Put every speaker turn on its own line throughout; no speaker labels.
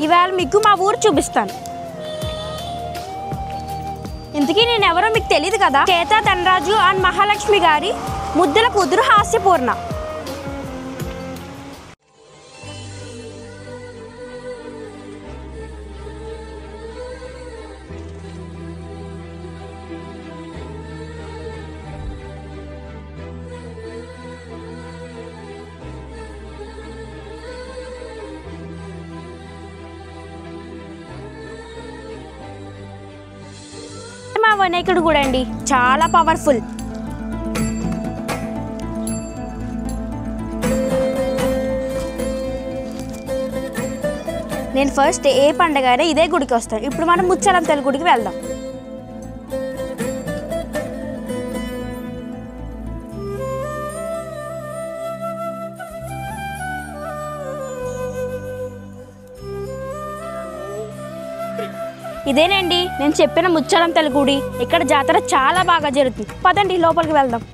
ఇవాళ మీకు మా ఊరు చూపిస్తాను. ఇంతకీ నేను ఎవరో మీకు తెలియదు కదా. కేతా ధనరాజు అండ్ మహాలక్ష్మి గారి ముద్దుల కూతురు హాస్యపూర్ణ. మా వినాయకుడు కూడా అండి చాలా పవర్ఫుల్. నేను ఫస్ట్ ఏ పండగ అయినా ఇదే గుడికి వస్తాను. ఇప్పుడు మనం ముచ్చాలం తల్లి గుడికి వెళ్దాం. ఇదేనండి నేను చెప్పిన ముచ్చాలం తల్లి గుడి. ఇక్కడ జాతర చాలా బాగా జరుగుతుంది. పదండి లోపలికి వెళ్దాం.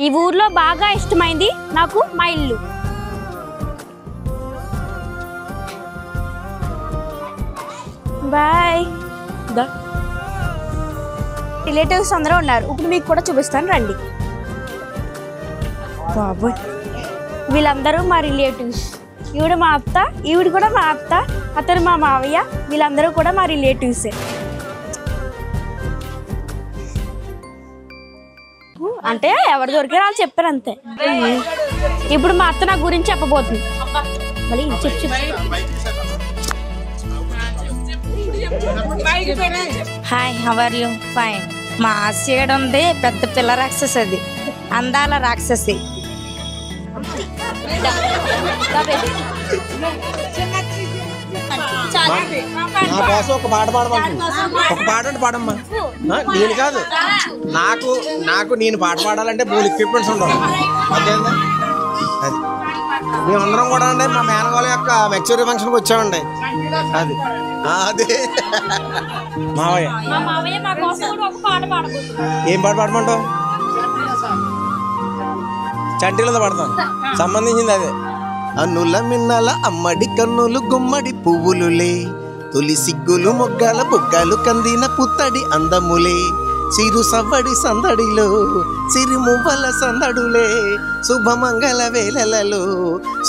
ఈ ఊర్లో బాగా ఇష్టమైంది నాకు మా ఇల్లు. బాయ్. రిలేటివ్స్ అందరూ ఉన్నారు. ఇప్పుడు మీకు కూడా చూపిస్తాను రండి. బాబోయ్, వీళ్ళందరూ మా రిలేటివ్స్. ఈవిడ మా అత్త, ఈవిడ కూడా మా అత్త, అతను మా మావయ్య. వీళ్ళందరూ కూడా మా రిలేటివ్సే. అంటే ఎవరు దొరికారో వాళ్ళు చెప్పారు అంతే. ఇప్పుడు మా అత్త నా గురించి చెప్పబోతుంది. మళ్ళీ చెప్పు.
Hi, how are you? Fine. మా ఆశీడ ఉంది పెద్ద పిల్ల రాక్షసి, అది అందాల రాక్షసి.
నా కోసం ఒక పాట పాడమంటుంది. ఒక పాట అంటే పాడమ్మా. నేను కాదు, నాకు నేను పాట పాడాలంటే బోల్ ఎక్విప్మెంట్స్ ఉండవు. అదేందా అది మేమందరం కూడా అండి మా మేనగోళ్ళ యొక్క మెచ్యూరిటీ ఫంక్షన్కి వచ్చామండి. అది అదే మావయ్య. ఏం పాట పాడమంటావు? చంటిలతో పాడతాం, సంబంధించింది అదే. అన్నుల మిన్నల అమ్మడి కన్నులు గుమ్మడి పువ్వులులే, తొలి సిగ్గులు మొగ్గాల బొగ్గాలు కందిన పుత్తడి అందములే, చిరు సవ్వడి సందడిలో సిరిమువ్వల సందడులే, శుభమంగళ వేళలలో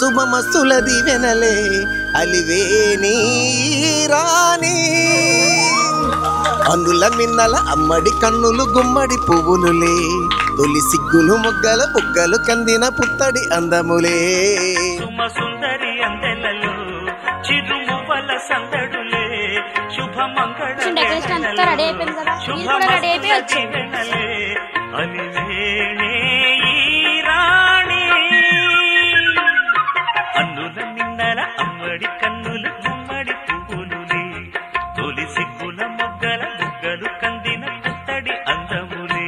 శుభమస్తుల దీవెనలే, అలివేని రాణి. అన్నుల మిన్నల అమ్మడి కన్నులు గుమ్మడి పువ్వులులే, తొలి సిగ్గులు మొగ్గల బుగ్గలు కందిన పుత్తడి అందములే,
సుందరి అందెలలో చిరుమువ్వల సందడులే, శుభమంగళ అలివేణే రాణి. అన్నుల మిన్నల అమ్మడి కన్నులు గుమ్మడి పువ్వులులే, తొలి సిగ్గుల మొగ్గల బుగ్గలు కందిన పుత్తడి అందములే.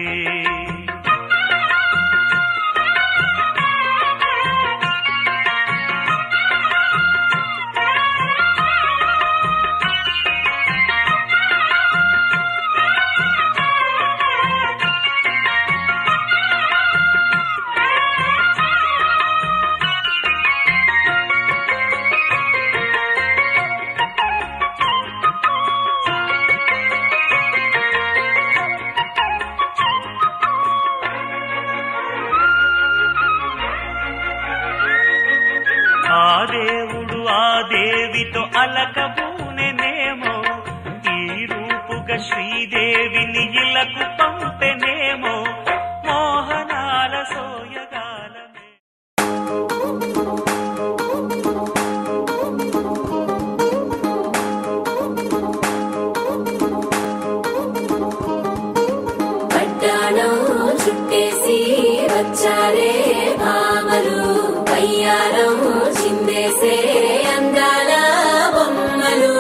ఆ దేవుడు ఆ దేవితో అలకబూనెనేమో, ఈ రూపుగా శ్రీదేవిని ఇలకు పంపెనేమో, మోహనాల సోయగాలమే.
వయ్యారం చిందేసే అందాల బొమ్మలు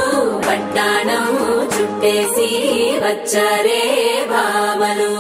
పట్టాణం చుట్టేసి వచ్చారే భామలు.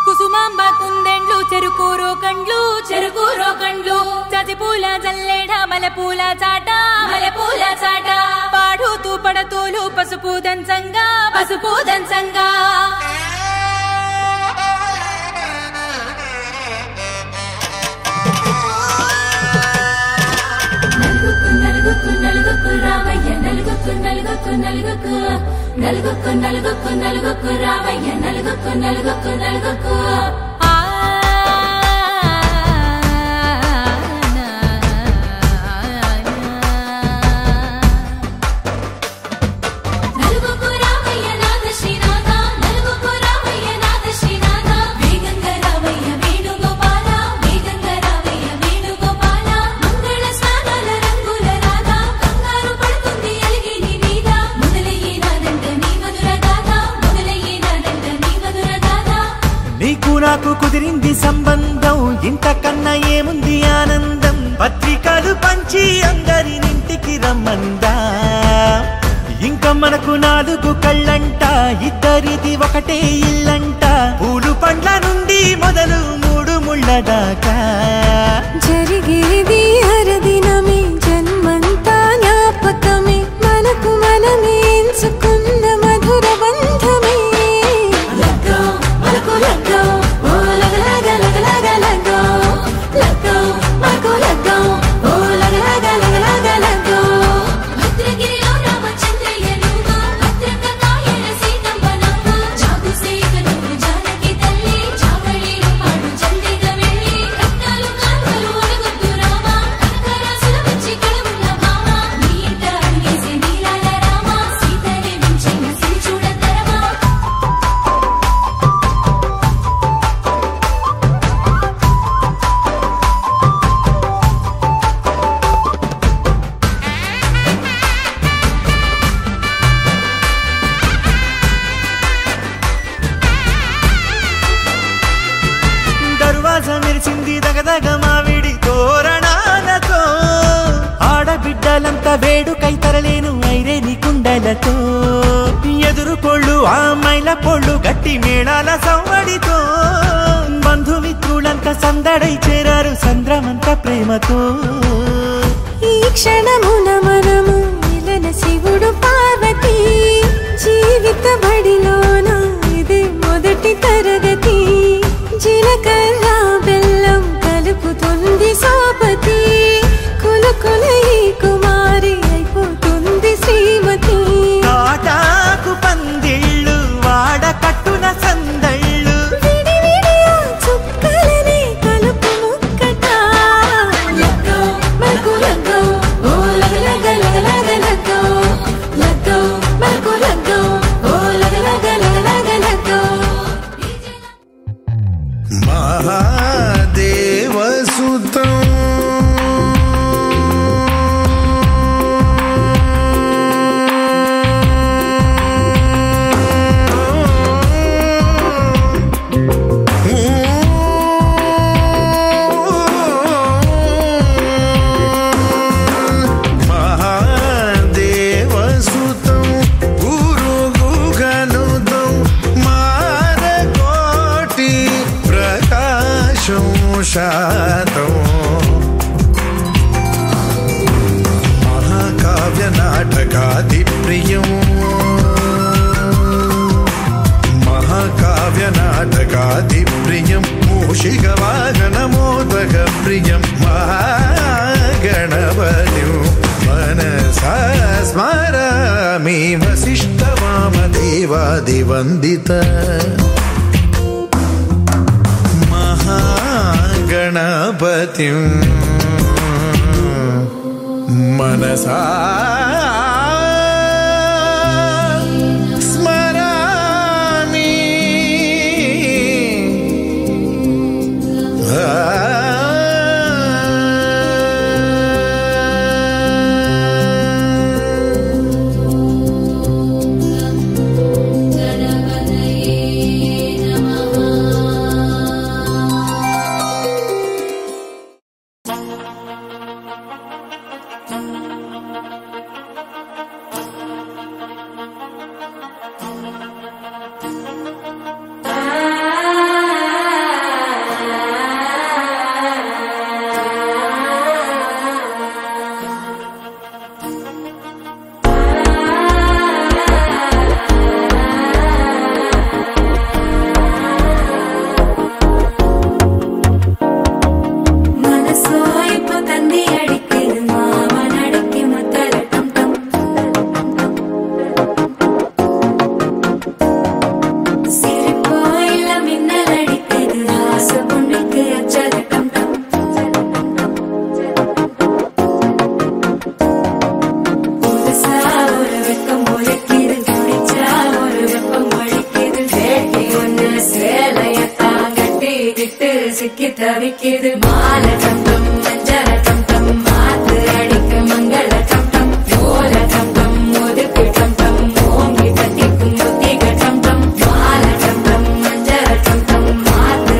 కుసుమాంబ కుందెండ్లు చెరుకూరో కండ్లు చతిపూల జల్లేడ మలపూల చాట పాడుతూ పడతోలు పసుపు దంచంగా
నలుగుకు రామయ్య నలుగుకు రామయ్య నలుగుకు
నీకు నాకు కుదిరింది సంబంధం, ఇంతకన్నా ఏముంది ఆనందం. పత్రికలు పంచి అందరినింటికి రమ్మందా, ఇంకా మనకు 4 కళ్ళంట, ఇద్దరిది ఒకటే ఇల్లంట. పూలు పండ్ల నుండి మొదలు 3 ముళ్ళ దాకా
జరిగేది హరదినమే, జన్మంతా జ్ఞాపకమే, మనకు మనమే ఎంచుకున్న మధుర బంధమే.
లగ్గో మనకు లగ్గో, ఓ లగలగ లగలగ లగ్గో. లగ్గో మనకు లగ్గో, ఓ లగలగ లగలగ లగ్గో. భద్రగిరిలో రామచంద్రయ్య నువ్వు, భద్రకాయన సీతమ్మ నవ్వు. జాగు సేకను జానకి తల్లి, జావళీలు పాడు జల్దిగా వెళ్ళి. రత్నాలు కానుకలు అడగొద్దు రామా, కనకరాసుల వచ్చి కడమున్న భామ. నీ ఇంట అడిగేసే నీలాల రామ, సీతనే మించి సిరి చూడతరమా.
దర్వాజ మెరిసింది దగదగ మావిడి తోరణాలతో, ఆడబిడ్డలంతా వేడుకై తరలేను ఐరేని కుండలతో. ఎదురు కోళ్ళు ఆ మైల పోళ్ళు గట్టి మేళాల సవ్వడితో, బంధుమిత్రులంతా సందడై చేరారు సంద్రమంత ప్రేమతో.
ఈ క్షణమున మనము మిలన శివుడు పార్వతి, జీవిత బడిలోన ఇది మొదటి తరగతి. జీలకర్ర బెల్లం కలుపుతుంది సోపతి, కులుకుల ఈ కుమారి అయిపోతుంది శ్రీమతి.
తాటాకు పందిళ్ళు వాడ కట్టున సందళ్ళు,
విడివిడియా చుక్కలనే కలుపు ముక్కట.
లగ్గో మనకు లగ్గో, ఓ లగలగ లగలగ లగ్గో. లగ్గో మనకు లగ్గో, ఓ లగలగ లగలగ లగ్గో.
మహాదేవసుతం మహాదేవసుతం గురుగుగనుతం మారకోటి ప్రకాశం శాతం. మహాకావ్య నాటకాది ప్రియం, మహాకావ్య నాటకాది ప్రియం, మూషిక వాహన మోదక ప్రియం. మహాగణపతిం మనసా స్మరామి, వసిష్ఠ వామదేవాదివందిత. మహాగణపతిం మనసా స్మరామి.
சிக்கி தவிக்குது மால டம்டம் மஞ்சள டம்டம் மாத்து அடிக்கு மங்கள டம்டம் ஓல டம்டம் ஒதுக்கு டம்டம் ஓங்கி தட்டிக்கும் புத்திக டம்டம் மால டம்டம் மஞ்சள டம்டம் மாத்து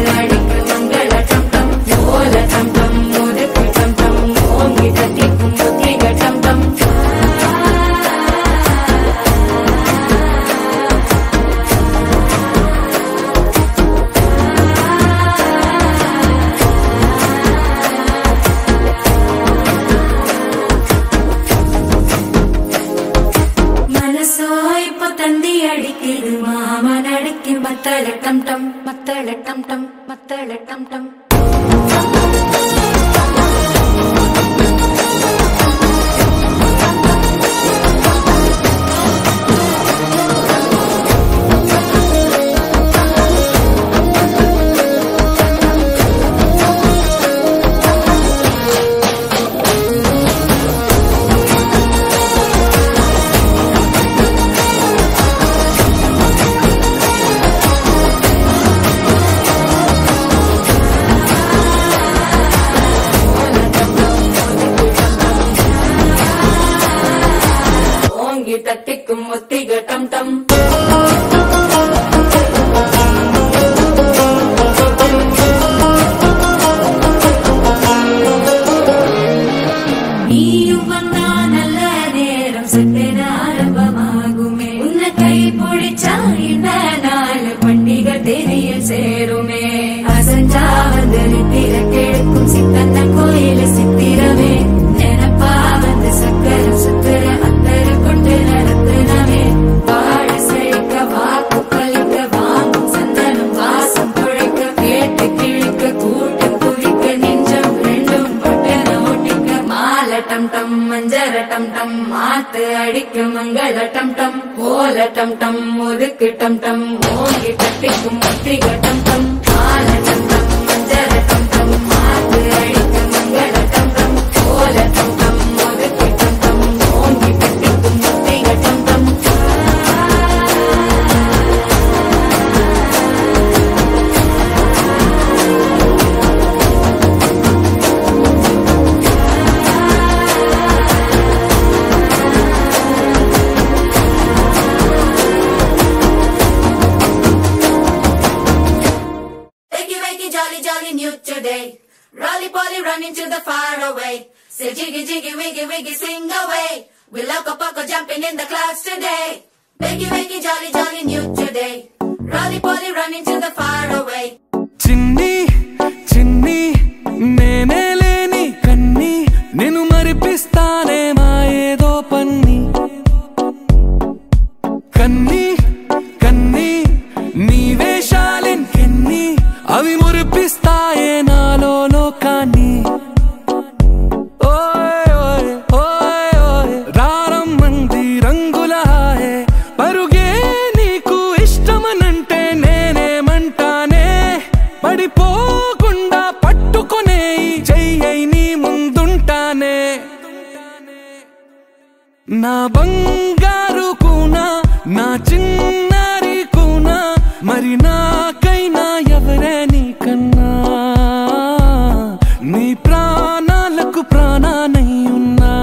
మంగళటం టం తట్టిక్కు ముత్తిగా టం టం நல்ல நேரம் சட்டென ஆரம்பமாகுமே உன்னை கை பிடிச்சா இந்த நாள் பண்டிகை தெரியல் சேருமே அசஞ்சா வந்து திறக்கெடுக்கும் சித்தந்த கோயில சித்திரமே நினப்பா வந்து சக்கரம் சுத்துற அத்தர கொண்டு நடத்துனவே வாழ செழிக்க வாக்கு பலிக்க வாங்கும் சந்தனம் வாசம் குழைக்க கேட்டு கிழிக்க கூட்டம் குவிக்க நெஞ்சம் ரெண்டும் பொட்டன ஒட்டிக்க மாலை டம் டம் மஞ்சர டம் டம் மாத்து அடிக்க மங்கள டம் டம் போல டம் டம் ஒதுக்கு டம் டம் ஓங்கி தட்டிக்கும் முத்திக டம் டம் மாலை டம் டம் மஞ்சர டம் டம் மாத்து அடிக்க மங்கள டம் டம் போல டம் டம் ஒதுக்கு டம் டம் ஓங்கி தட்டிக்கும் முத்திக டம் டம் Jolly, jolly new today. Rolly poly running to the far away. Say jiggy, jiggy, wiggy, wiggy, sing away. We loco poco jumping in the clouds today. Wiggy, wiggy, jolly, jolly new today. Rolly poly running to the far away.
Chinni, chinni, nene leni kanni, nenu maripistane ma edo panni. Kanni, kanni, nee veshalin kenni. అవి మురిపిస్తాయే నాలో లోకాన్ని ఓయ్ ఓయ్ ఓయ్ ఓయ్ రారమ్మంది రంగుల హాయే పరుగే నీకు ఇష్టమనంటే నేనేమంటానే పడిపోకుండా పట్టుకునే చెయ్యై నీ ముందుంటానే నా బంగారు కూనా నా చిన్నారి కూనా మరి నాకైనా ఎవరే నీకన్నా నీ ప్రాణాలకు ప్రాణానై ఉన్నా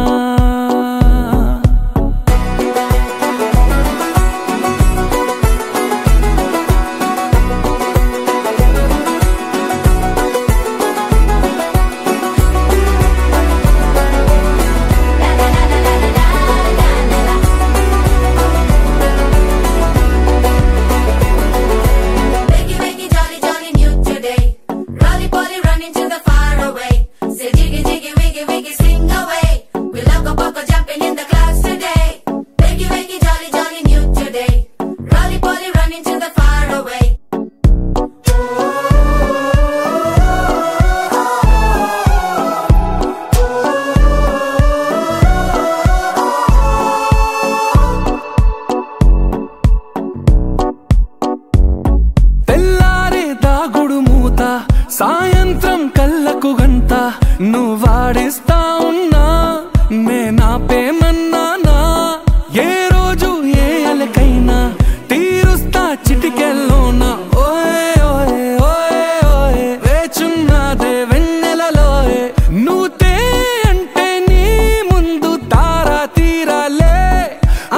సాయంత్రం కళ్ళకు గంట నువ్వు వాడిస్తా ఉన్నా నేనాపేమన్నానా ఏ రోజు ఏ అలకైనా తీరుస్తా చిటికెల్లోనా ఓయ్ ఓయ్ ఓయ్ ఓయ్ వేచున్నదే వెన్నెలలోయే నువ్వుతే అంటే నీ ముందు తారా తీరాలే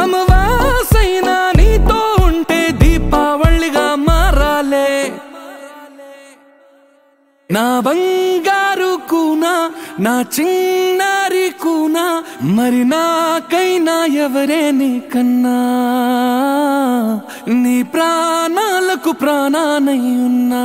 అమవాసైనా నీతో ఉంటే దీపావళిగా మారాలే నా బంగారు కూనా నా చిన్నారి కూనా మరి నాకైనా ఎవరే నీకన్నా నీ ప్రాణాలకు ప్రాణానై ఉన్నా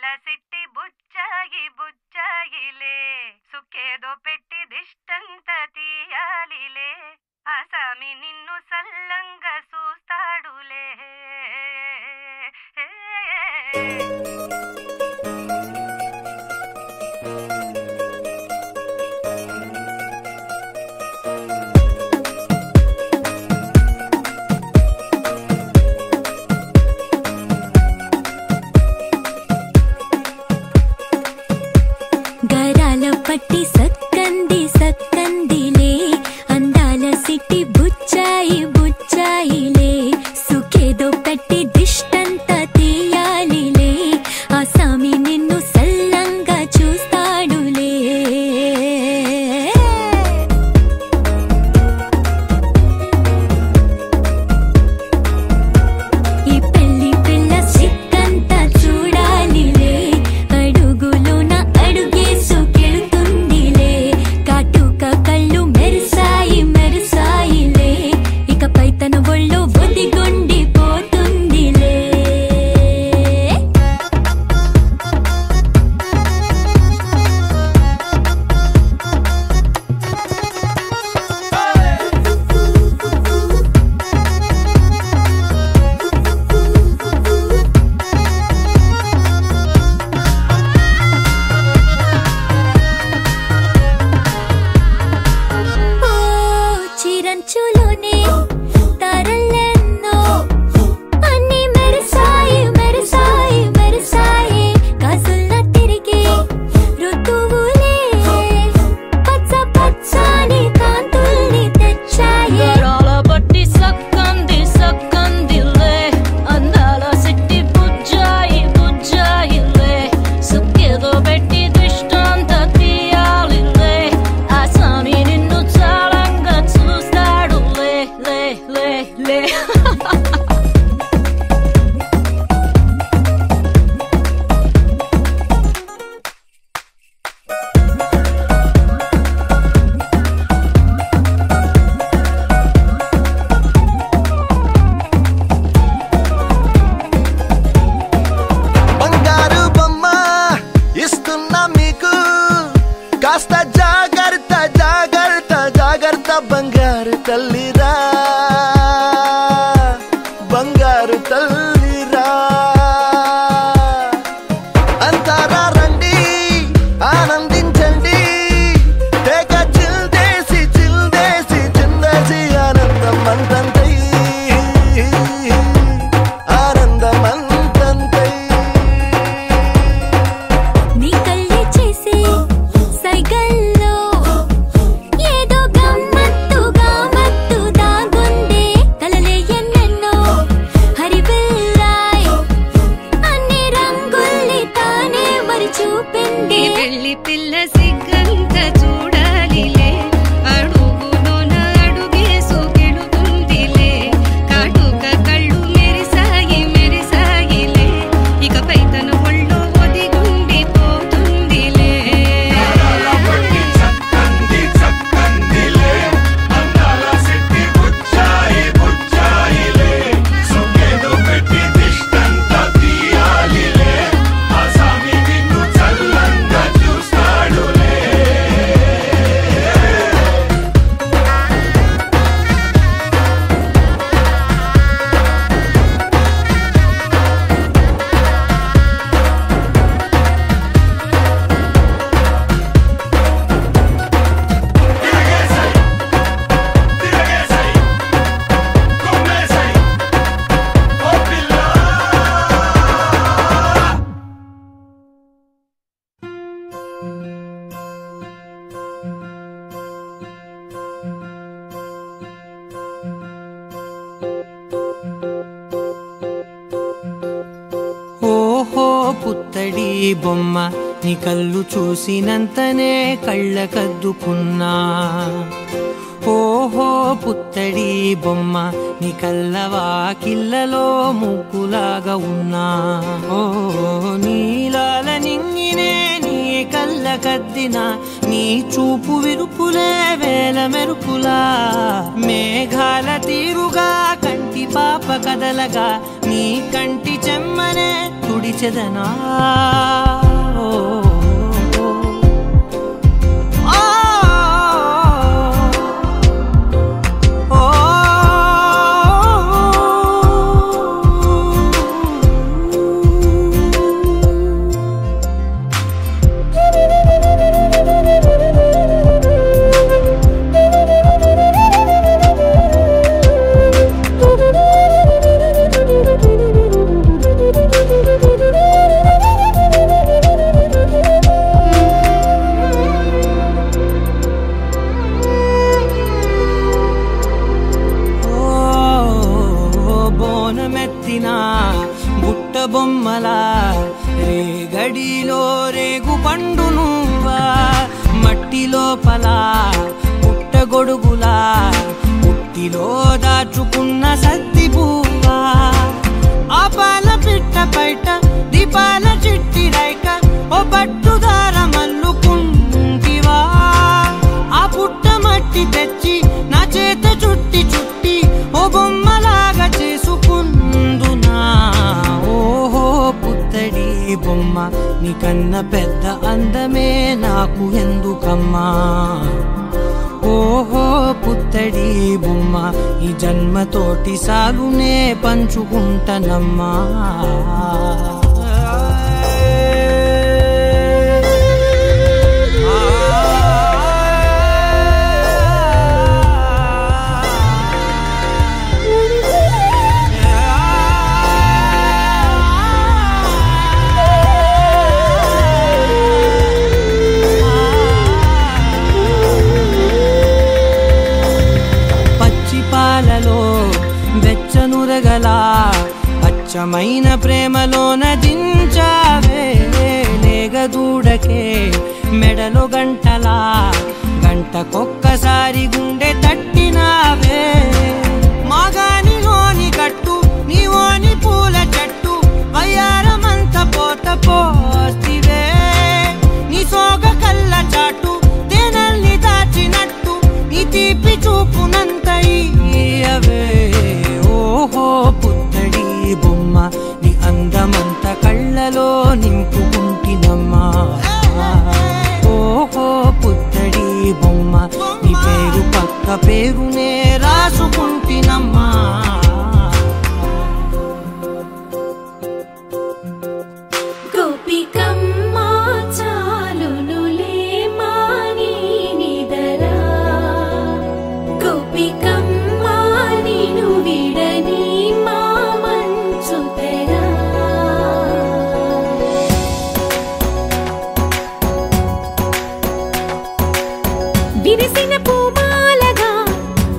అందాల సిట్టి బుచ్చాయి బుచ్చాయిలే సుక్కేదో పెట్టి దిష్టంత తీయాలిలే ఆసామి నిన్ను సల్లంగా చూస్తాడులే
గరాల పట్టి సక్కంది సక్కందిలే అందాల సిట్టి బుచ్చాయి బుచ్చాయిలే సుఖేదో పెట్టి దిష్టంత తీయాలిలే ఆసామి నిన్ను సల్లంగా చూస్తాడులే ఈ పెళ్లి పిల్ల సిక్కంతా చూడాలిలే అడుగులోన అడుగేసుకెళ్తుందిలే కాటుక కళ్ళు మెరిసాయి మెరిసాయిలే ఇకపై తన ఒళ్ళో ఒదిగొండిపోతుందిలే ఓ చిరంచులోనే తారలెన్నో అన్ని మెరిసాయి మెరిసాయి మెరిసాయి కాసుల్లా తిరిగి ఋతువులే పచ్చ పచ్చని కాంతుల్ని తెచ్చాయి
గరాల పట్టి సక్కంది సక్కందిలే అందాల సిట్టి బుజ్జాయి బుజ్జాయిలే సుక్కేదో పెట్టి దిష్టంత తీయాలిలే ఆసామి నిన్ను చాలంగా చూస్తాడు లే లే లే లే
బంగారు బొమ్మ ఇస్తున్నా మీకు కాస్త జాగ్రత్త జాగ్రత్త జాగ్రత్త బంగారు తల్లిరా బంగారు తల్లిరా అంతారా రండి ఆనందించండి తెగ చిల్దేసి చిల్దేసి చిందేసి ఆనందం అంతంతై ఆనందం అంతంతై
నీ కళ్ళే చేసే సైగల్లో ఏదో గమ్మత్తుగా మత్తు దాగుందే కలలే ఎన్నెన్నో హరివిల్లాయ్ అన్ని రంగుల్ని తానే మరి చూపింది
పెళ్లి పిల్ల సిగ్గంత చూడాలిలే అడుగులోన అడుగేసుకెళుతుందిలే కాటుక కళ్ళు మెరిసాయి మెరిసాయిలే ఇకపై తన ఒళ్ళో ఒదిగుండిపోతుందిలే
ఓహో పుత్తడి బొమ్మ నీ కళ్ళు చూసినంతనే కళ్ళకద్దుకున్నా ఓహో పుత్తడి బొమ్మ నీ కళ్ళవాకిళ్ళలో ముగ్గులాగా ఉన్నా ఓ నీలాల నింగినే నీ కళ్ళకద్దిన నీ చూపు విరుపులే వేల మెరుపులా మేఘాల తీరుగా కంటి పాప కదలగా నీ కంటి చెమ్మనే తుడిచెదనా బుట్ట బొమ్మలా రేగడిలో రేగు పండు నువ్వా మట్టి లోపల పుట్టగొడుగులా పుట్టిలో దాచుకున్న సత్తి పువ్వా ఆ పాల పిట్ట బయట దీపాల చిట్టి రైక ఓ పట్టుదార మల్లుకుంటివా ఆ పుట్ట మట్టి తెచ్చి నా చేత చుట్టి చుట్టి ఓ బొమ్మలాగా చేసుకుందునా ఓహో పుత్తడి బొమ్మ నీకన్న పెద్ద అందమే నాకు ఎందుకమ్మా ఓహో పుత్తడి బొమ్మ ఈ జన్మతోటి సాలునే పంచుకుంటనమ్మా వెచ్చనురగలా అచ్చమైన ప్రేమలోన దించావే లేగదూడకే మెడలో గంటలా గంటకొక్కసారి గుండె తట్టినావే మాగానిలోని గట్టు నీవోని పూల చెట్టు వయ్యారమంత పోత పోస్తివే నీ సోగ కళ్ళ చాటు తేనల్ని దాచినట్టు నీ తీపి చూపునంత ఇయ్యవే ఓహో పుత్తడి బొమ్మ నీ అందమంత కళ్ళలో నింపుకుంటినమ్మా ఓహో పుత్తడి బొమ్మ నీ పేరు పక్క పేరునే రాసుకుంటినమ్మా
గోపికమ్మా చాలునులే మాని నిదరా గోపికమ్మా నిను విడని మా మంచు తెరా విరిసిన పూమాలగా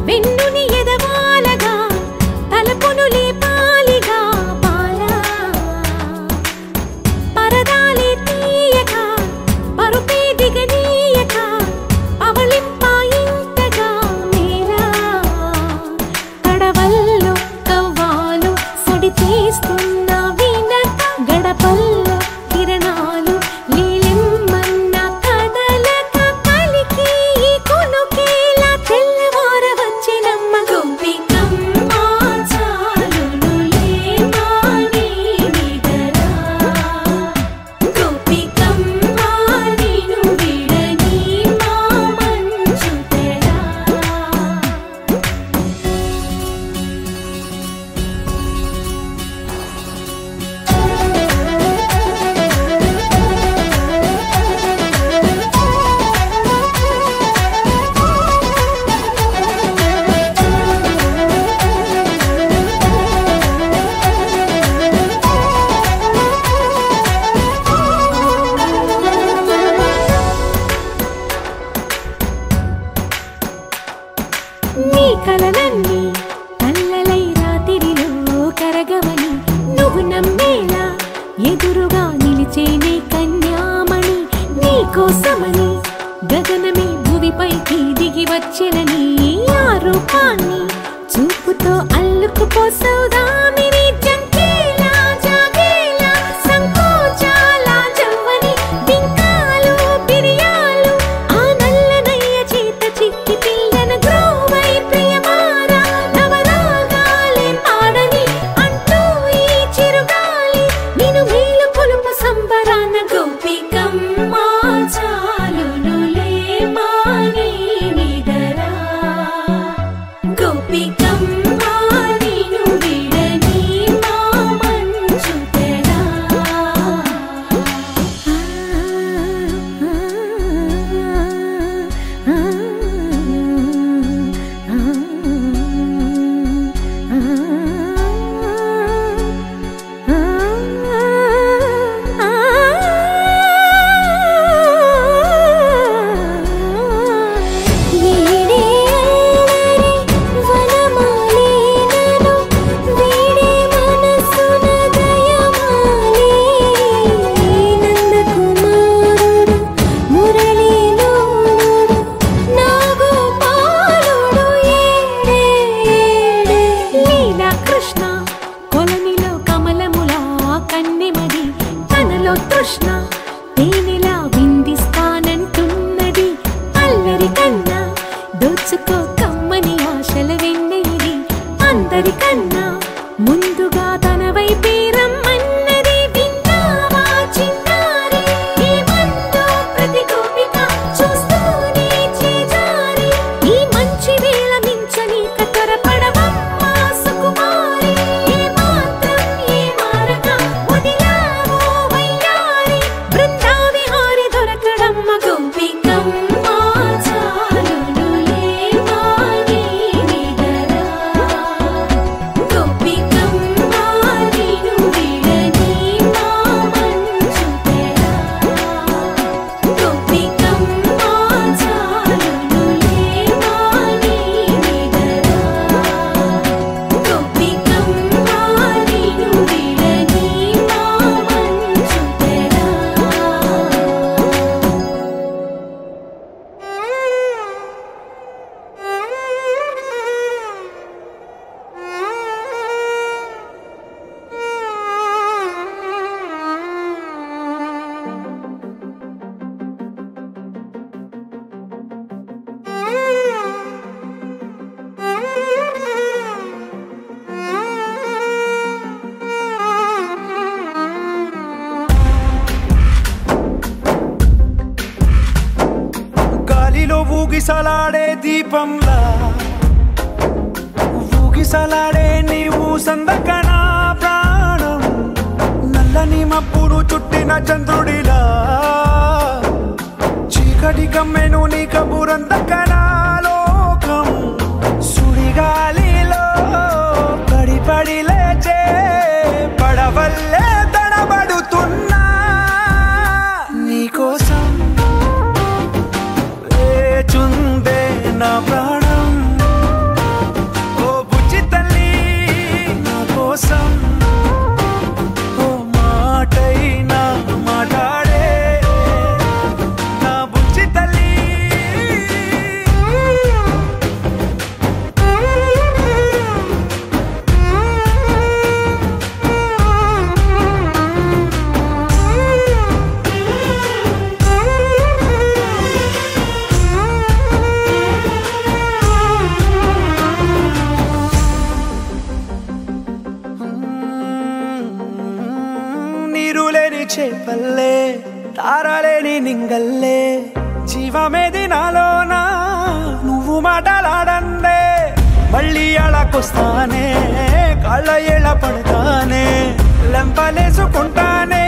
వెన్నుని ఎదవాలగా తలపును లేపాలిగా పాలా పరదాలే తీయక పరుపే దిగనీయక అవలింపాయింతగా మేరా కడవల్లో కవ్వాలు సడి తీస్తున్న వినక గడపల్లో కిరణాలు నీలిమ్మన్న కదలక కలికి కొనుకేలా తెల్లవార వచ్చినమ్మ గోపికమ్మ చాలునులే మాని నిదరా గోపికమ్మ నిను విడని మా మంచు తెరా నీ కలలన్నీ కల్లలై రాత్రిలో కరగవని నువ్వు నమ్మేలా ఎదురుగా నిలిచేనే కన్యామణి నీ కోసమని గగనమే భువిపైకి దిగి వచ్చెనని ఆ రూపాన్ని చూపుతో అల్లుకుపోసౌదామిని జంకేలా జాగేలా సంకోచాల జవ్వని బింకాలు బిరియాలు ఆ నల్లనయ్య చేత చిక్కి పిల్లన గ్రోవై ప్రియమారా నవరాగాలే పాడని అంటూ ఈ తేనెలా విందిస్తానంటున్నది అల్లరి కన్నా దోచుకో కమ్మని ఆశల వెన్నెయిది అందరికన్నా ముందుగా తన వైపే రమ్మన్నది విన్నావా చిన్నారి ఏమందో ప్రతి గోపిక చూస్తూనే చేజారి ఈ మంచి వేళ మించని కతరపడవమ్మ సుకుమారి ఏ మాత్రం ఏ మారక వదిలావో వయ్యారి బృందావిహారి దొరకడమ్మ గోపికమ్మ చాలునులే మాని నిదరా గోపికమ్మ నిను విడని మా మంచు తెరా గోపికమ్మ చాలునులే మాని నిదరా గోపికమ్మ నిను విడని మా మంచు తెరా
గాలిలో ఊగిసలాడే దీపంలా ఊగిసలాడే నీవు సందకనా ప్రాణం నల్లని మబ్బును చుట్టిన చంద్రుడిలా చీకటి కమ్మెను నీ కబురందకనా లోకం సుడిగాలిలో పడి పడి లేచే పడవల్లే తడబడుతున్నా నీకోసం వేచుందే నా ప్రాణం ఓ బుజ్జి తల్లి నా కోసం ఓ మాటైనా మాట్లాడే నా బుజ్జి తల్లి నీరు లేని చేపల్లే తారలేని నింగల్లే జీవమేది నాలోనా నువ్వు మాటలాడందే మళ్ళీ అళకొస్తానే కాళ్ళ ఏళ్ళ పడతానే లెంపలేసుకుంటానే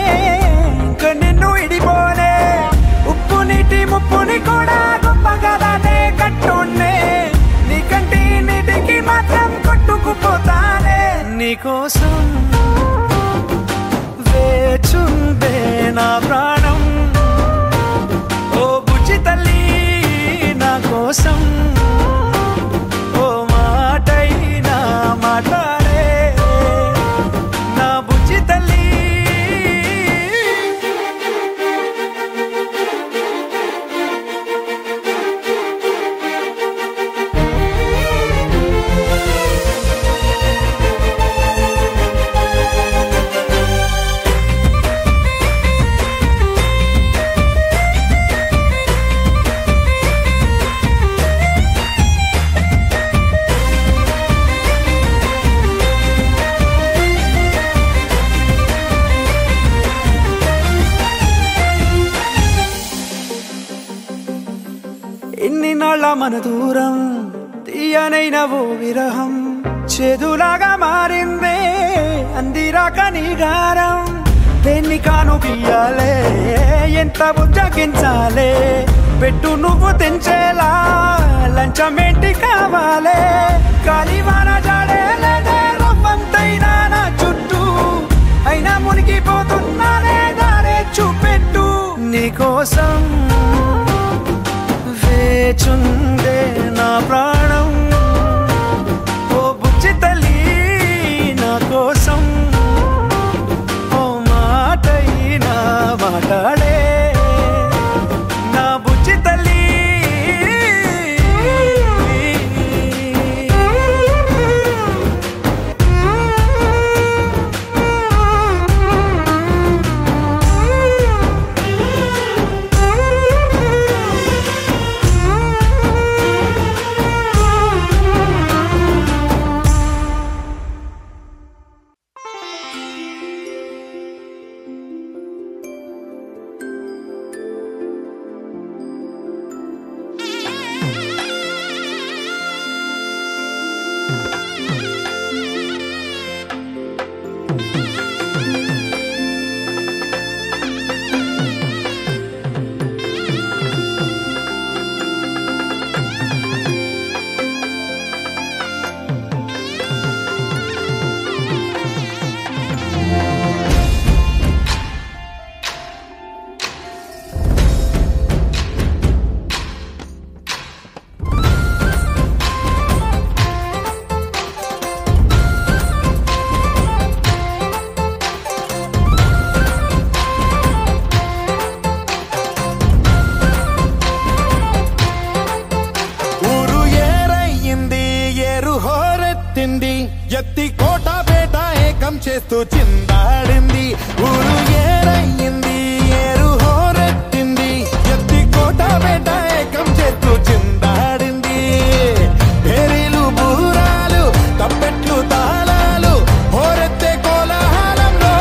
ఇంక నిన్ను ఇడిపోనే ఉప్పు నీటి ముప్పుని కూడా గొప్పగా దాటే కట్టున్నే నీ కంటి నీటికి మాత్రం కొట్టుకుపోతానే నీకోసం వేచుందే నా ప్రాణం ఓ బుజ్జి తల్లి నా కోసం ఓ మాటైనా మాట్లాడే నా బుజ్జి తల్లి ఎన్ని నాళ్ళ మన దూరం తీయనైన ఓ విరహం చేదులాగా మారిందే అందిరాక నీ గారం దేన్ని కాను బియ్యాలే ఎంత బుజ్జగించాలే పెట్టు నువ్వు తెంచేలా లంచమేంటి కావాలే కాలివాన జాడేలేదే రవ్వంతైనా నా చుట్టూ అయినా మునిగిపోతున్నానే దారే చూపెట్టు నీకోసం వేచుందే నా ప్రాణం ఓ బుజ్జి తల్లి నా కోసం ఓ మాటైనా మాట్లాడే నా బుజ్జి తల్లి
చిందాడింది ఊరు ఏరయ్యింది ఏరు హోరెట్టింది ఎత్తి కోట బేట ఏకం చేస్తూ చిందాడింది పేరీలు బూరాలు తప్పెట్లు తాళాలు హోరెత్తే కోలాహలంలో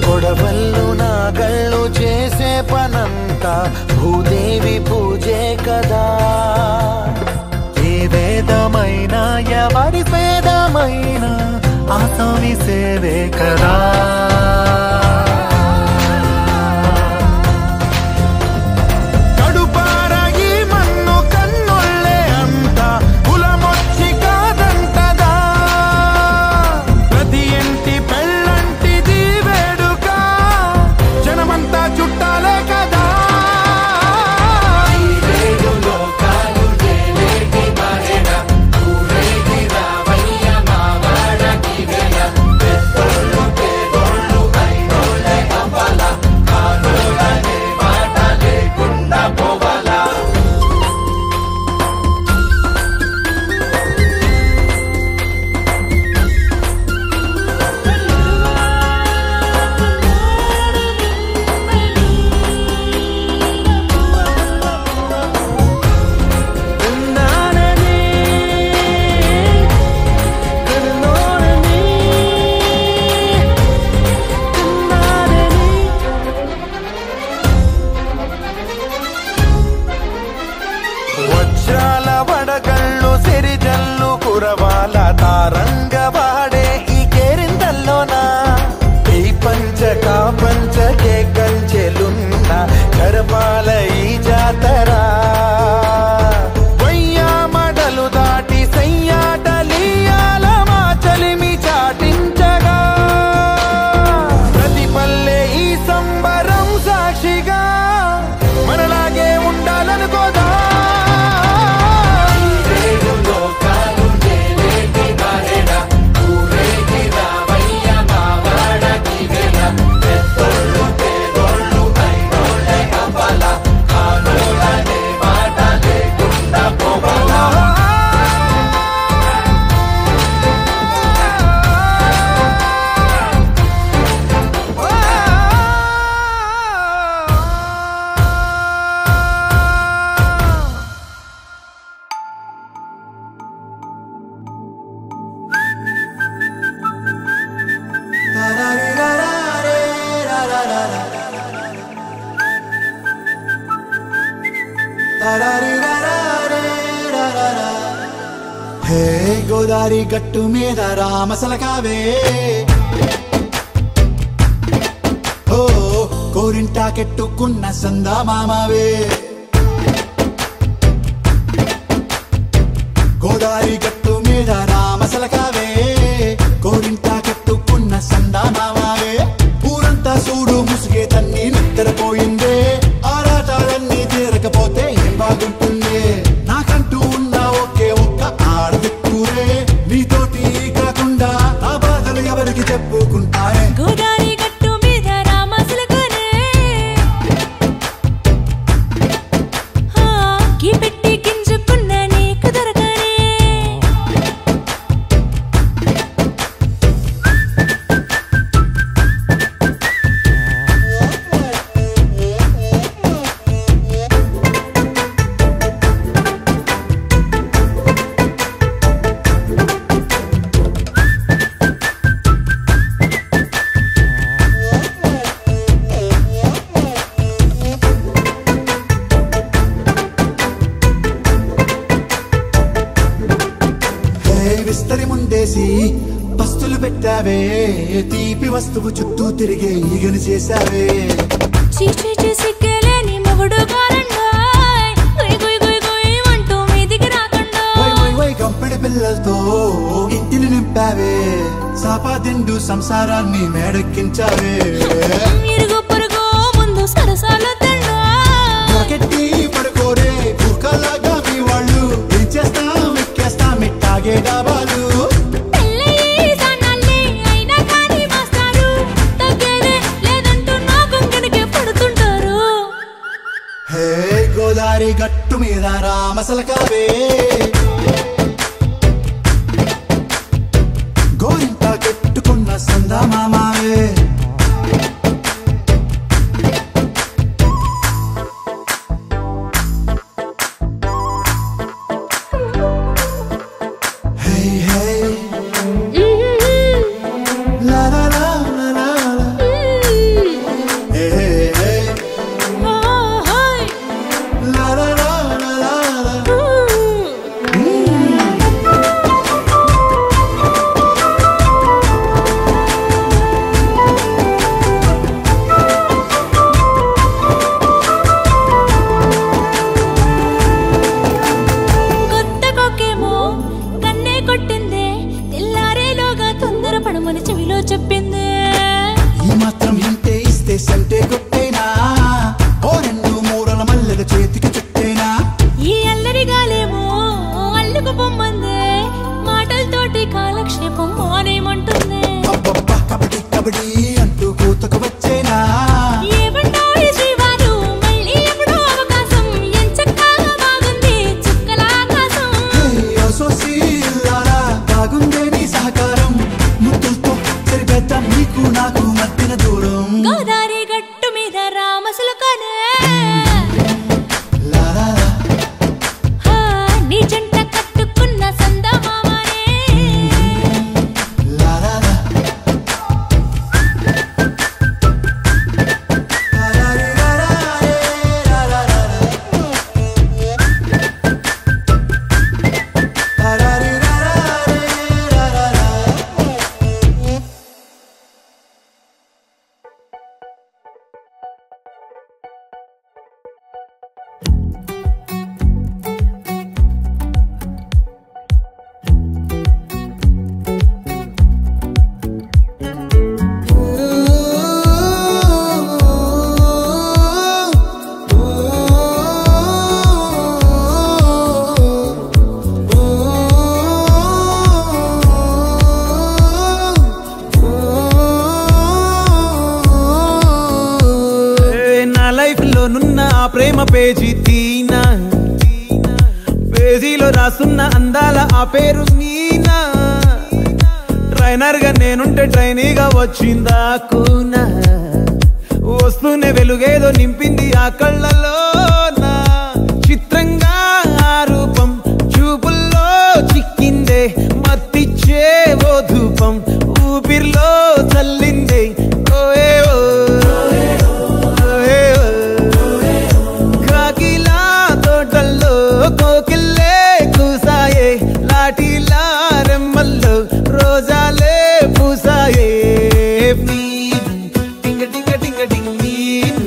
కొడవళ్ళు నాగళ్ళు చేసే పనంతా భూదేవి పూజే కదా ఏ వేదమైనా ఎవరి వేదమైనా ఆసామి సేవే కదా వజ్రాల వడగళ్ళు సిరిజల్లు కురవాల తారంగవాడే ఈ కేరిందల్లోనా ఈ పంచకా పంచకే కంచెలున్న గర్భాల ఈ జాతర వయ్యామడలు దాటి సయ్యాటలీయాల మా చలిమి చాటించగా ప్రతి పల్లె ఈ సంబరం సాక్షిగా మనలాగే ఉండాలనుకోదా హే గోదారి గట్టు మీద రామసలకావే ఓ కోరింటా కెట్టుకున్న సందా మామావే గోదారి గట్టు మీద రామసలకావే కోరింటా కెట్టుకున్న సందా మామావే ఊరంతా చూడు ముసుగే తన్ని నిద్రపోయిందే ఆరాటాలన్నీ తీరకపోతే ఏం బాగుంటుంది నాకంటూ ఉన్న ఒకే ఒక్క ఆడదిక్కురే నీతోటి కాకుండా ఆ బాధలు ఎవరికి చెప్పుకుంటారే
గోదారి గట్టు మీద రా
వేసి పస్తులు పెట్టావే తీపి వస్తువు చుట్టూ తిరిగే ఈగని చేశావే
సిగ్గలేని మొగుడు కారండాయ్ గుయ్ గుయ్ గుయ్ గుయ్ అంటూ మీదికి రాకుండా
వై కంపెడి పిల్లలతో ఇంటిని నింపావే సాపాదిండు సంసారాన్ని మేడెక్కించావే
ఇరుగు పొరుగు ముందు సరసాల తండా
రాకెట్టి పడుకోరే కుక్కలాగా మీ వాళ్ళు ఏం చేస్తాం ఎక్కేస్తాం మిట్టాగే డాబాలు గోదారి గట్టు మీద రామసలకావే గోరింట కట్టుకున్న సందమామావే
ప్రేమ పేజీ తీనా పేజీలో రాసున్న అందాల ఆ పేరు మీనా ట్రైనర్ గా నేనుంటే ట్రైనీగా వచ్చిందా కూనా వస్తూనే వెలుగేదో నింపింది ఆ కళ్ళలోన చిత్రంగా ఆ రూపం చూపుల్లో చిక్కిందే మత్తిచ్చే ఓ ధూపం ఊపిరిలో చల్లిందే ఓయే ఓ కోకిల్లే కూసాయే లాఠీలా రెమ్మల్లో రోజాలే పూసాయే టింగ టింగ టింగ టింగ్ నీను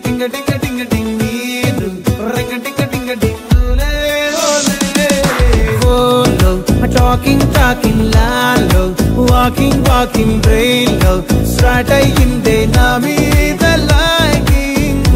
టింగ టింగ టింగ టింగ్ నీను రంగ టింగ టింగ టింగులే ఓలో టాకింగ్ టాకింగ్ లాలో వాకింగ్ వాకింగ్ బ్రెయిన్లో స్టార్ట్ అయ్యిందే నా మీద లైకింగ్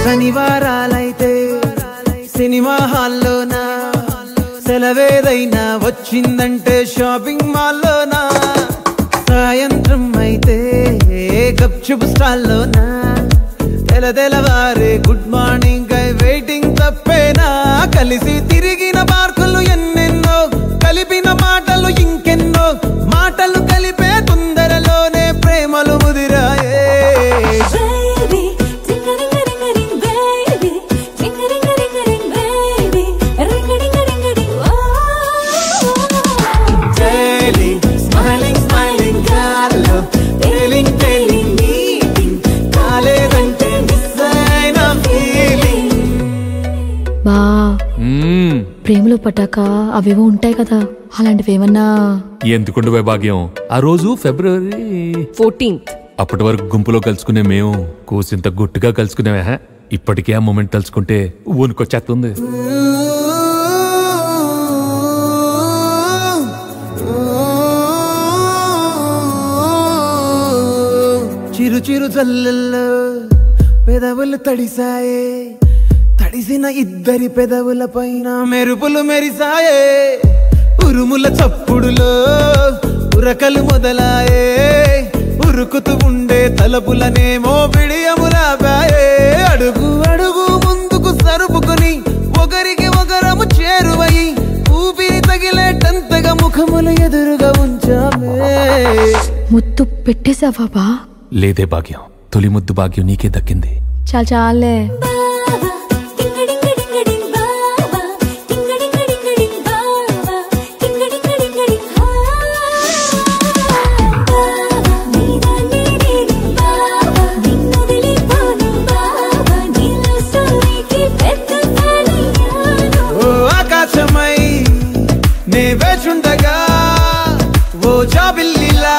శనివారాలైతే సినిమా హాల్లోనా సెలవేదైనా వచ్చిందంటే షాపింగ్ మాల్లోనా సాయంత్రం అయితే గప్చుప్ స్టాల్లోనా తెలవారే గుడ్ మార్నింగ్ వెయిటింగ్ నువ్వేనా కలిసి తిరిగిన పార్కులు ఎన్నెన్నో కలిపిన మాటలు ఇంకెన్నో మాటలు కలిపే తొందరలోనే ప్రేమలు ముదిరాయే
బా ప్రేమలో పట్టాక అవేవో ఉంటాయి కదా, అలాంటివి ఏమన్నా?
ఎందుకుండు భాగ్యం, ఆ రోజు ఫిబ్రవరి
14th.
అప్పటి వరకు గుంపులో కలుసుకునే మేము కూసింత గుట్టుగా కలుసుకునేవా. ఇప్పటికే ఆ మూమెంట్ తలుచుకుంటే ఊనుకొచ్చేస్తుంది.
చిరు చిరు జల్లెల్లో పెదవులు తడిసాయే, తడిసిన ఇద్దరి పెదవుల పైన మెరుపులు మెరిసాయే, ఉరుముల చప్పుడులో ఉరకలు మొదలాయే, ఉరుకుతూ ఉండే తలపులనేమో బిడియములాపాయే. అడుగు అడుగు ముందుకు సరుపుకొని ఒకరికి ఒకరము చేరువై ఊపిరి తగిలేటంతగా ముఖములు ఎదురుగా ఉంచామే.
ముద్దు పెట్టేశావా బా?
లేదే భాగ్యం, తొలి ముద్దు భాగ్యం నీకే దక్కింది.
చాలే
ఆకాశమై నే వేచుండగా ఓ జాబిల్లిలా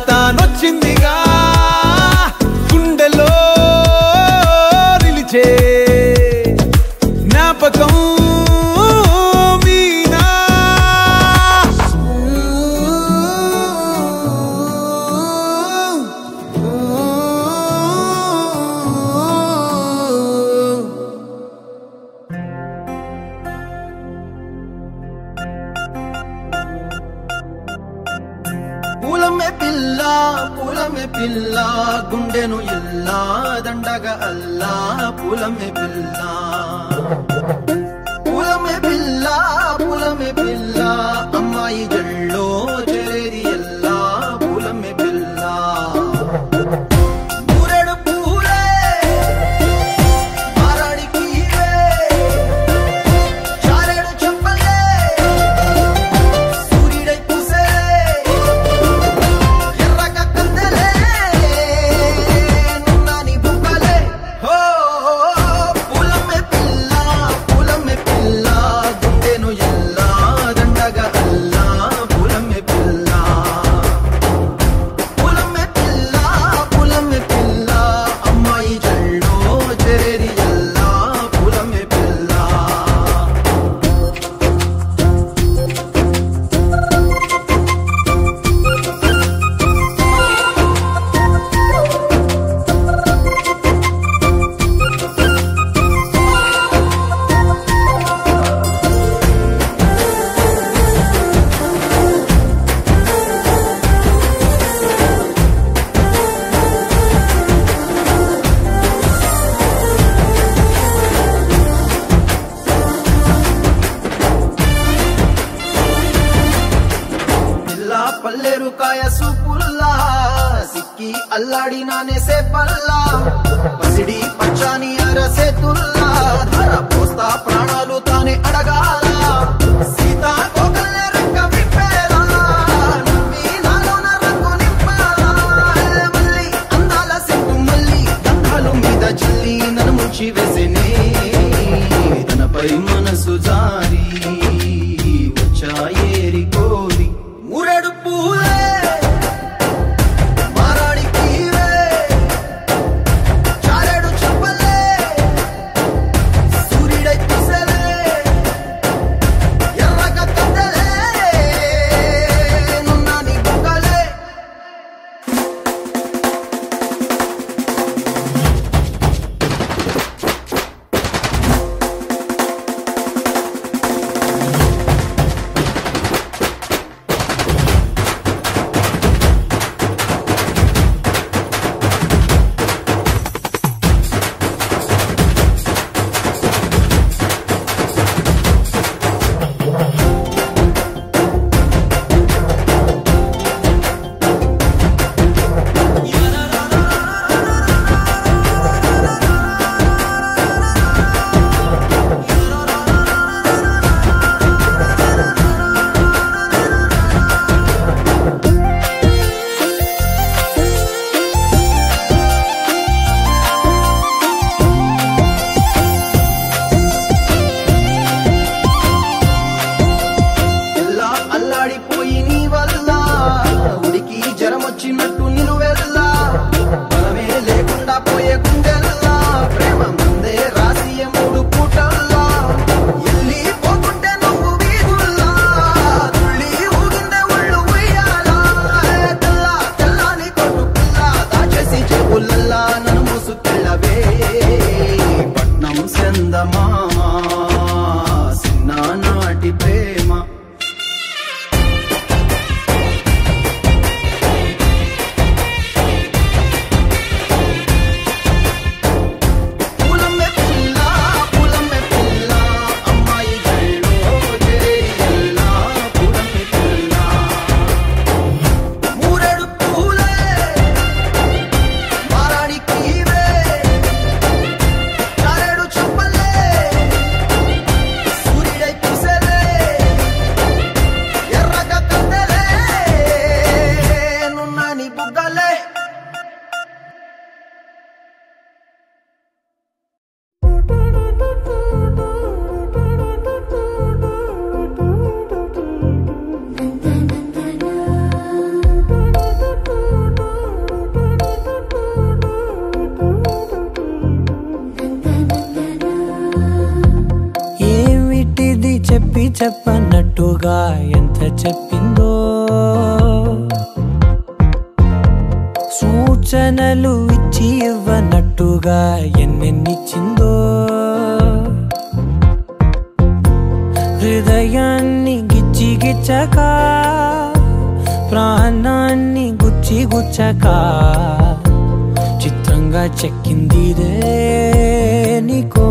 తానొచ్చిందిగా, గుండెలో నిలిచే జ్ఞాపకం మీనా.
పూలమే పిల్ల గుండెను ఎల్లా దండగ అల్లా పూలమే పిల్ల పూలమే పిల్ల అమ్మాయి జల్లో చేరేది ఎల్లా పూలమే పిల్ల. పూరెడు పూలే మారాడికి చారెడు చెప్పలే సూర్యుడై పూసే పల్లెరుకాయ సూపుల్లా సిక్కి అల్లాడినానే సే పల్లా పసిడి పచ్చాని అరసే తుల్లా ధర పోస్తా ప్రాణాలు తానే అడగాల సీతా కోకల్లే రెక్క విప్పేలా నవ్వి నాలోన రంగు నింపాలా మళ్ళీ అందాల సెట్టు మళ్ళీ గంధాలు మీద జల్లి నన్ను ముంచి వేసేనే తనపై మనసు జారి వచ్చాయేరి కోరి మురడు పూలే మారాడికి చారెడు చెప్పలే సూర్యుడై పూసలే ఎర్రగ కత్తలే అన్నట్టు నిలువెల్లా బలమే లేకుండా పోయే గుండెల్లా ప్రేమ ముందే రాసియ మూడు పూటల్లా ఎల్లి పోతుంటే నువ్వు వీధుల్లా తుళ్ళి ఊగిందే ఒళ్ళు ఉయ్యాలా తెల్లా తెల్లాని కొట్టు పిల్ల దాచేసి చెవులల్లా నన్ను మూసుకెళ్ళవే పట్నం చందమామా చిన్ననాటి ప్రేమ
చెప్పనట్టుగా ఎంత చెప్పిందో సూచనలు ఇచ్చి ఇవ్వనట్టుగా ఎన్నెన్నిచ్చిందో హృదయాన్ని గిచ్చి గిచ్చక ప్రాణాన్ని గుచ్చి గుచ్చక చిత్రంగా చెక్కిందిరే నీకో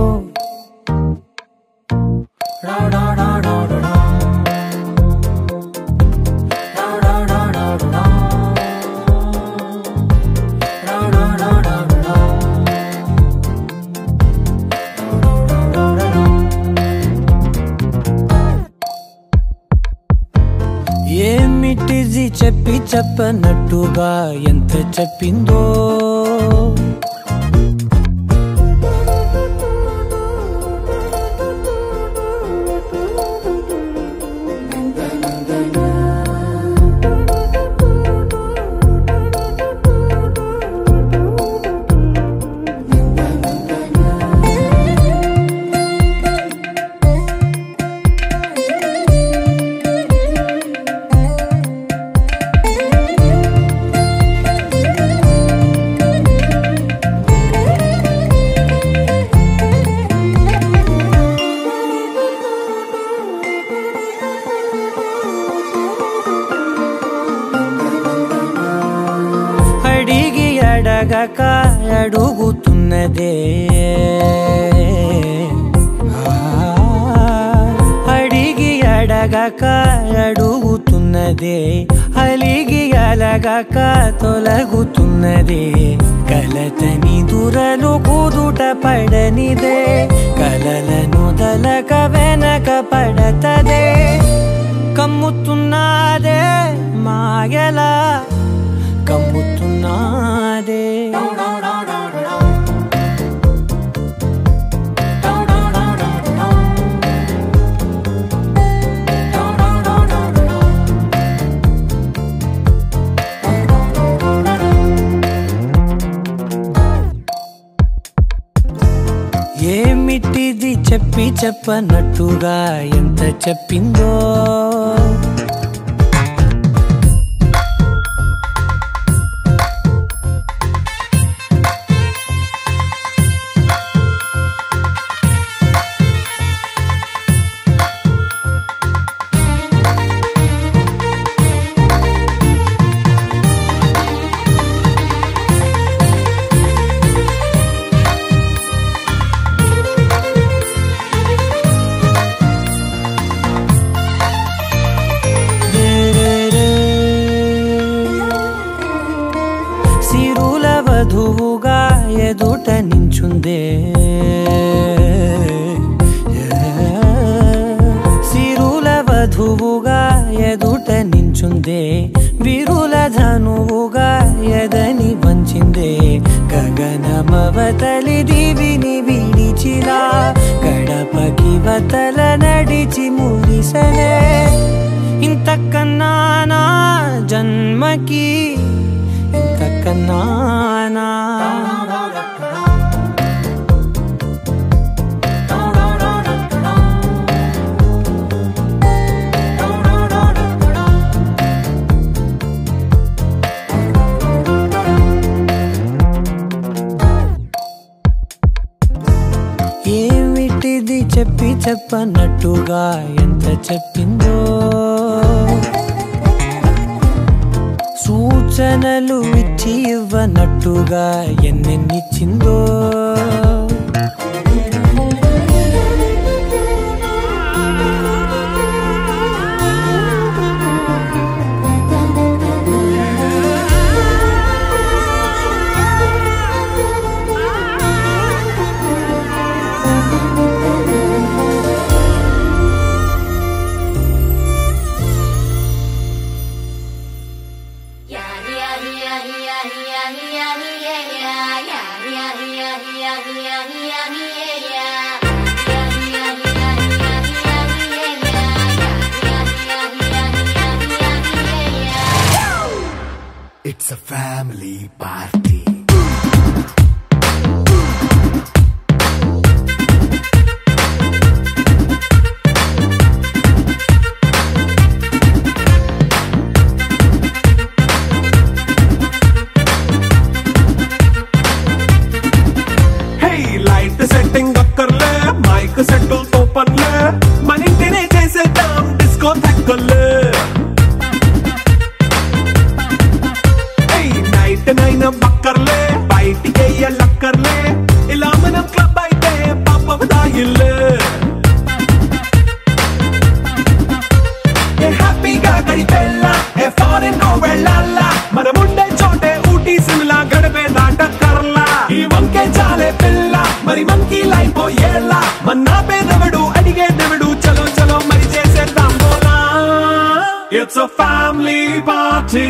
ఏమిటిది చెప్పి చెప్పనట్టుగా ఎంత చెప్పిందో అడగక అడుగుతున్నదే అడిగి అడగక అడుగుతున్నదే అలిగి అలగక తొలగుతున్నదే కలతని దురలు కుదుట పడనిదే కలలను దలక వెనక పడతదే కమ్ముతున్నదే మాయలా కమ్ముతున్నదే ఏమిటిది చెప్పి చెప్పనట్టుగా ఎంత చెప్పిందో వధువుగా ఎదుట నించుందే సిరుల వధువుగా ఎదుట నించుందే విరుల ధనువుగా ఎదని వంచిందే గగనమవతలి దివిని విడిచిలా గడపకి వతల నడిచి మురిసనే ఇంతకన్నా నా జన్మకి చెప్పి చెప్పనట్టుగా ఎంత చెప్పిందో సూచనలు ఇచ్చి ఇవ్వనట్టుగా ఎన్నెన్నిచ్చిందో
It's a family party.
Hey, light setting అక్కర్లే మైక్ సెట్టుల్ తో పర్లే మన ఇంటినే చేసేద్దాం డిస్కో థక్కర్లే నైట్ నైన్ బక్కర్లే బయటికి లక్కర్లే ఇలా మనం క్లబ్ అయితే పాపం దాయిల్లే హ్యాపీగా గడిపెళ్ళ ఏ ఫారెన్ నో వెళ్ళాల మనం ఉండే చోటే ఊటీ సిమ్లా గడిపే దాటక్కర్లా ఈ వంకే చాలే పిల్ల మరి మనకి లైఫ్ ఏళ్ళ మన్నా పేదవడు అడిగే దేవుడు చలో చలో మరి చేసేద్దాం బోలా it's a family party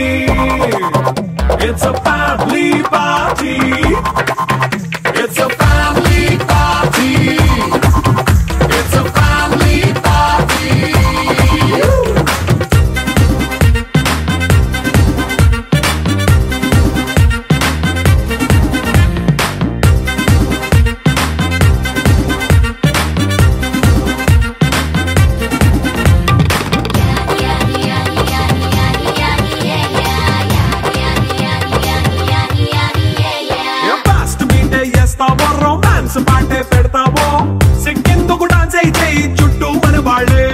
It's a family party. It's a family party. It's a family party. Romance పాటే పెడతావో సిగ్గెందుకు డాన్స్ అయితే చుట్టూ మన వాళ్ళే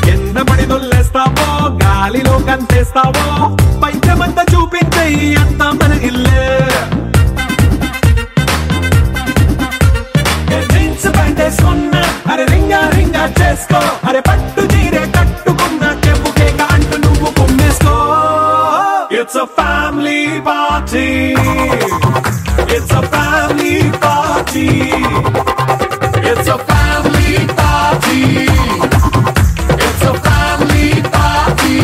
కింద పడి దొల్లేస్తావో గాలిలో కంతేస్తావో పైకమంతా చూపించే అంతా మన ఇల్లే జీన్స్ ప్యాంటేసుకున్నా అరే రింగా రింగా చేసుకో అరే పట్టు చీరే కట్టుకున్న చెప్పుకే అంటూ నువ్వు కుమ్మేసుకో It's a family party. It's a family party. It's a family party. It's a family party.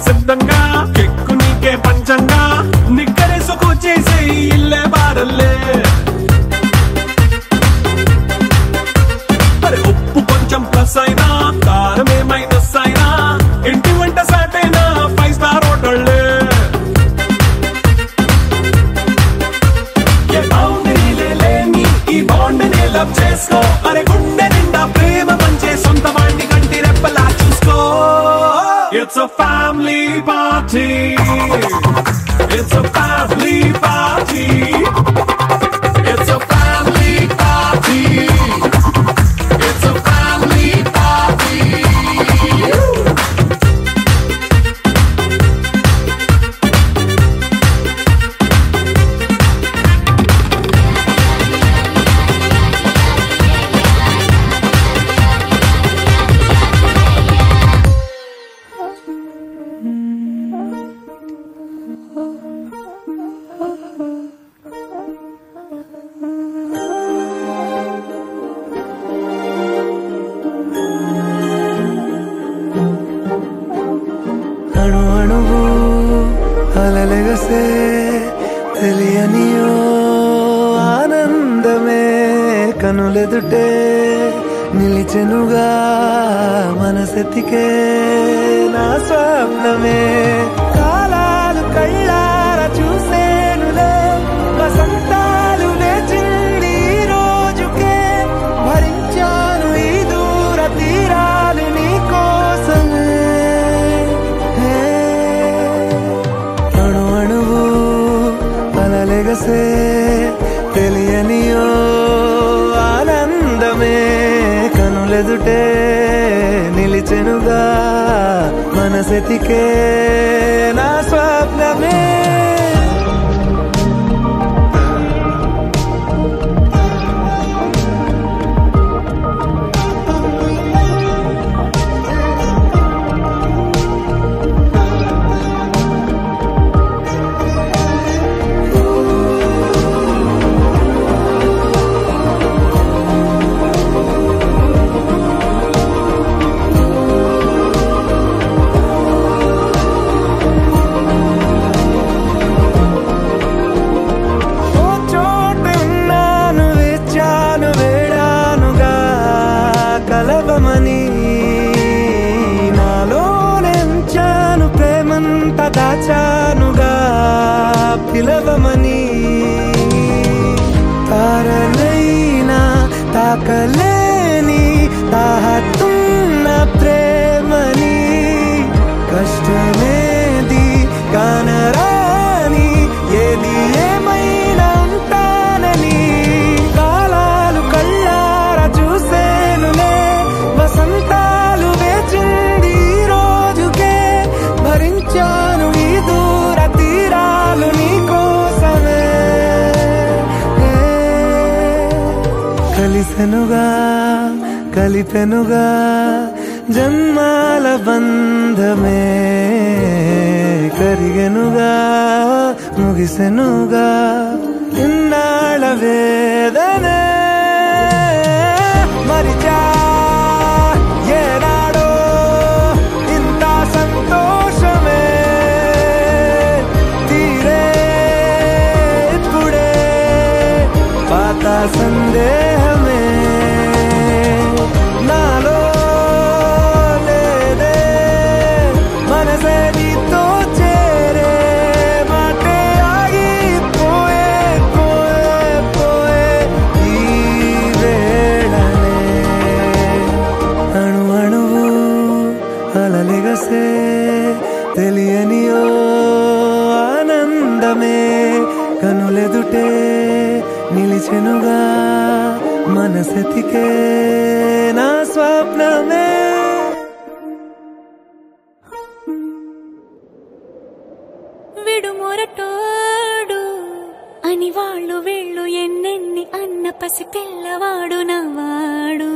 సిద్ధంగా కెక్కు నీకే పంచంగా నిక్కరేసుకు చేసే ఇల్లే బారల్లే మరి ఉప్పు కొంచెం ప్లస్ అయినా కారమే మైనస్ అయినా ఇంటి వంట సాటైనా 5 స్టార్ హోటళ్ళే ఏ బౌండరీలే లేని ఈ బాండ్ ని లవ్ చేసుకో అరే గుండె నిండా ప్రేమ పంచే సొంత వాడిని కంటి రెప్పలా చూసుకో It's a family party. It's a family party. It's a family party. It's a family party.
అలలెగసే తెలియనియో ఆనందమే కనులెదుటే నిలిచెనుగా మనసెతికే నా స్వప్నమే కాలాలు కళ్ళార చూసేనులే వసంతాలు వేచింది ఈ రోజుకే భరించాను ఈ దూర తీరాలు నీ కోసమే అణు అణువు అలలెగసే తెలియనియో ఆనందమే కనులెదుటే నిలిచెనుగా మనసెతికే నా స్వప్నమే దాచానుగా పిలవమని తారలైనా తాకలేని తాహతున్న ప్రేమని కష్టమేది కానరాని ఏది ఏమైనా ఉంటానని కాలాలు కళ్ళార చూసేనులే వసంతాలు వేచింది ఈ రోజుకే భరించాను ఈ దూర తీరాలు నీ కోసమే కలిసెనుగా కలిపెనుగా జన్మాల బంధమే కరిగెనుగా ముగిసెనుగా ఇన్నాళ్ళ వేదనే మరిచా ఏనాడో ఇంత సంతోషమే తీరే ఇప్పుడే పాత సందేహమే నాలో లేదే మనసే నీతో చేరే మాటే ఆగిపోయే పోయే పోయే ఈ వేళనే అణు అణువు అలలెగసే తెలియనియో ఆనందమే కనులెదుటే నిలిచెనుగా మనసెతికే నా స్వప్నమే
విడుమొరటోడు అని వాళ్ళు వీళ్ళు ఎన్నెన్ని అన్న పసి పిల్లవాడు నవ్వాడు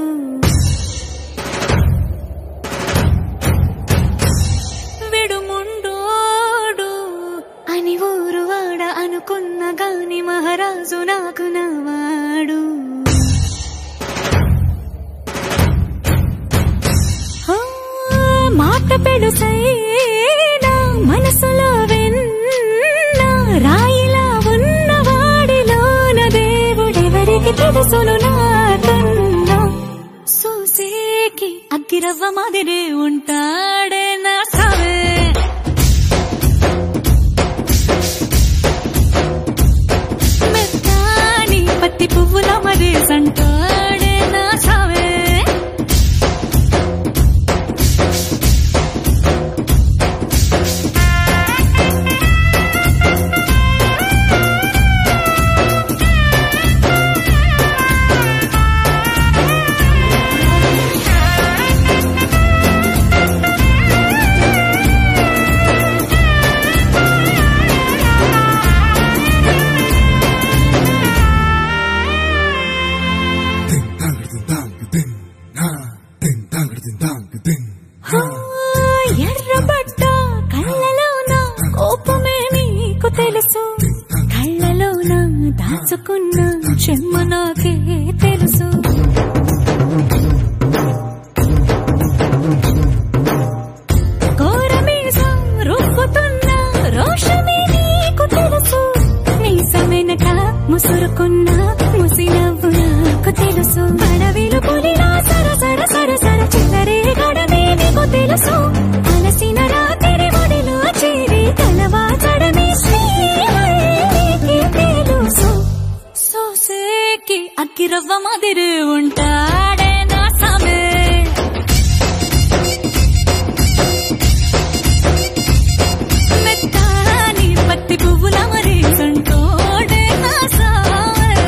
విడుముండోడు అని ఊరు వాడ అనుకున్న గాని మహారాజు నాకు నవ్వాడు మాట పెడుసైనా మనసులో వెన్న రాయిలా ఉన్నవాడిలోన దేవుడెవరికి తెలుసును నాకన్నా సూసేకి అగ్గిరవ్వ మాదిరే ఉంటాడే నా సావే మెత్తాని పత్తి పువ్వుల మదే సంటాడే నా సావే ఎర్రబడ్డ కళ్ళలోన కోపమే నీకు తెలుసు కళ్ళలోన దాచుకున్న చెమ్మ నాకే తెలుసు కోరమీసం రుబ్బుతున్న రోషమే నీకు తెలుసు మీసమెనక ముసురుకున్న ముసినవ్వు నాకు తెలుసు అడవిలు పులిలా సరస అగ్గిరవ్వ మాదిరి ఉంటాడే నా సామే మెత్తాని పత్తి పువ్వుల మరి సంటోడే నా సామే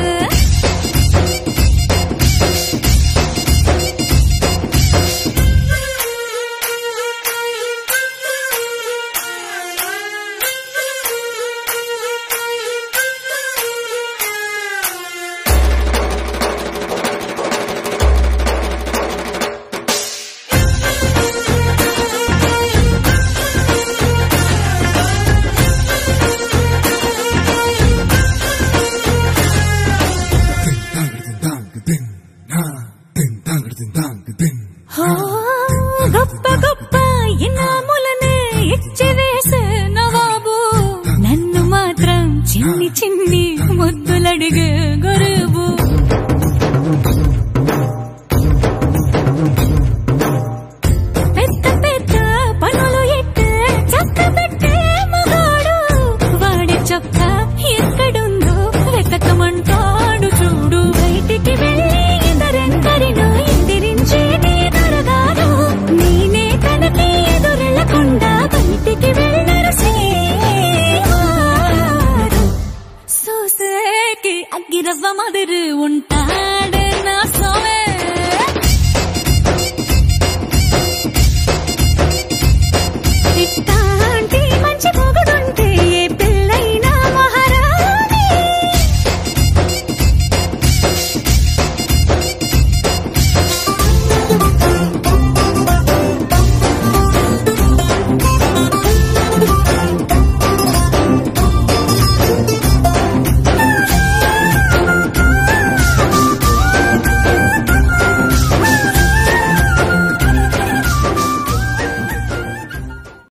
గొప్ప గొప్ప ఇనాములనే ఇచ్చి వేసే నవాబు నన్ను మాత్రం చిన్ని చిన్ని ముద్దులడిగే గొరుబు పెద్ద పెద్ద పనులు ఎట్టే చక్క పెట్టే మగాడు వాడి చొక్క ఎక్కడుందో వెతకమంటాడు చూడు బయటికి వెళ్ళి ఇద్దరెందరినో ఎదిరించేది దొరగాడు నేనే తనకి ఎదురెళ్ళకుండా బయటికి వెళ్ళరు సేవారు సోసేకి అగ్గిరవ్వ మాదిరి